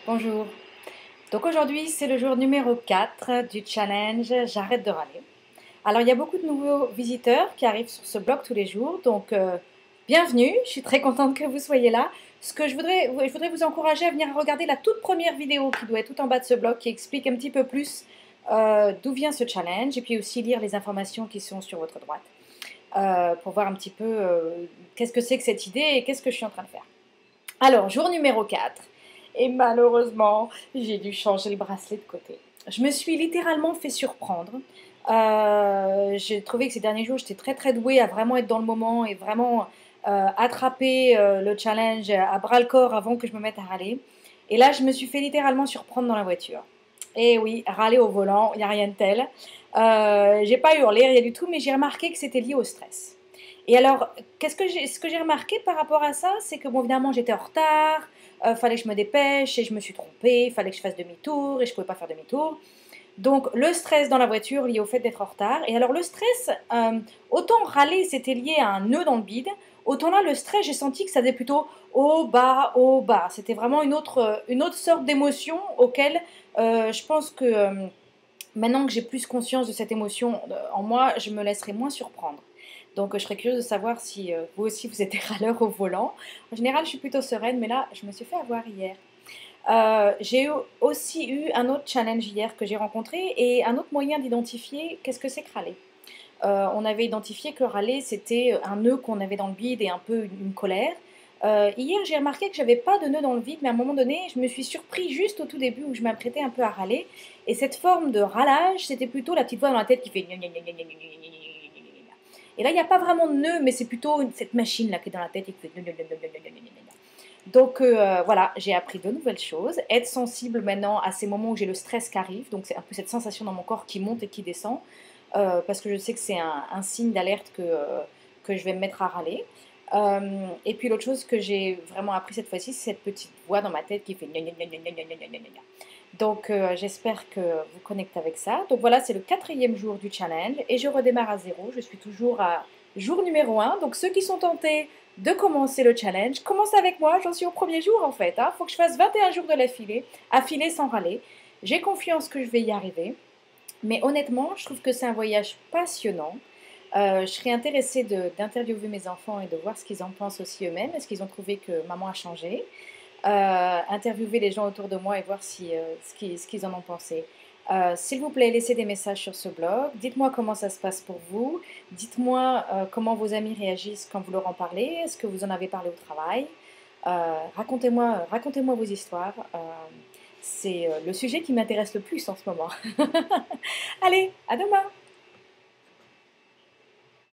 Bonjour. Donc aujourd'hui, c'est le jour numéro 4 du challenge J'arrête de râler. Alors il y a beaucoup de nouveaux visiteurs qui arrivent sur ce blog tous les jours, donc bienvenue, je suis très contente que vous soyez là. Je voudrais vous encourager à venir regarder la toute première vidéo qui doit être tout en bas de ce blog qui explique un petit peu plus d'où vient ce challenge et puis aussi lire les informations qui sont sur votre droite pour voir un petit peu qu'est-ce que c'est que cette idée et qu'est-ce que je suis en train de faire. Alors, jour numéro 4. Et malheureusement, j'ai dû changer le bracelet de côté. Je me suis littéralement fait surprendre. J'ai trouvé que ces derniers jours, j'étais très très douée à vraiment être dans le moment et vraiment attraper le challenge à bras le corps avant que je me mette à râler. Et là, je me suis fait littéralement surprendre dans la voiture. Et oui, râler au volant, il n'y a rien de tel. J'ai pas hurlé, rien du tout, mais j'ai remarqué que c'était lié au stress. Et alors, ce que j'ai remarqué par rapport à ça, c'est que bon, évidemment, j'étais en retard, fallait que je me dépêche et je me suis trompée, fallait que je fasse demi-tour et je ne pouvais pas faire demi-tour. Donc, le stress dans la voiture lié au fait d'être en retard. Et alors, le stress, autant râler, c'était lié à un nœud dans le bide, autant là, le stress, j'ai senti que ça faisait plutôt haut, bas, haut, bas. C'était vraiment une autre sorte d'émotion auquel je pense que maintenant que j'ai plus conscience de cette émotion en moi, je me laisserai moins surprendre. Donc, je serais curieuse de savoir si vous aussi vous êtes des râleurs au volant. En général, je suis plutôt sereine, mais là, je me suis fait avoir hier. Aussi eu un autre challenge hier que j'ai rencontré et un autre moyen d'identifier qu'est-ce que c'est que râler. On avait identifié que râler, c'était un nœud qu'on avait dans le vide et un peu une colère. Hier, j'ai remarqué que j'avais pas de nœud dans le vide, mais à un moment donné, je me suis surpris juste au tout début où je m'apprêtais un peu à râler. Et cette forme de râlage, c'était plutôt la petite voix dans la tête qui fait gna gna gna gna gna gna gna gna gna gna gna gna. Et là, il n'y a pas vraiment de nœud, mais c'est plutôt cette machine-là qui est dans la tête et qui fait gna gna gna gna gna gna gna gna. Donc voilà, j'ai appris de nouvelles choses. Être sensible maintenant à ces moments où j'ai le stress qui arrive, donc c'est un peu cette sensation dans mon corps qui monte et qui descend, parce que je sais que c'est un signe d'alerte que je vais me mettre à râler. Et puis l'autre chose que j'ai vraiment appris cette fois-ci, c'est cette petite voix dans ma tête qui fait gna gna gna gna gna gna gna gna gna gna. Donc j'espère que vous connectez avec ça. Donc voilà, c'est le quatrième jour du challenge et je redémarre à zéro. Je suis toujours à jour numéro 1. Donc ceux qui sont tentés de commencer le challenge, commencez avec moi. J'en suis au premier jour en fait. Faut que je fasse 21 jours de l'affilée, affilée sans râler. J'ai confiance que je vais y arriver. Mais honnêtement, je trouve que c'est un voyage passionnant. Je serais intéressée d'interviewer mes enfants et de voir ce qu'ils en pensent aussi eux-mêmes. Est-ce qu'ils ont trouvé que maman a changé? Interviewer les gens autour de moi et voir ce qu'ils en ont pensé. S'il vous plaît, laissez des messages sur ce blog. Dites-moi comment ça se passe pour vous. Dites-moi comment vos amis réagissent quand vous leur en parlez. Est-ce que vous en avez parlé au travail? Racontez-moi vos histoires. C'est le sujet qui m'intéresse le plus en ce moment. Allez, à demain!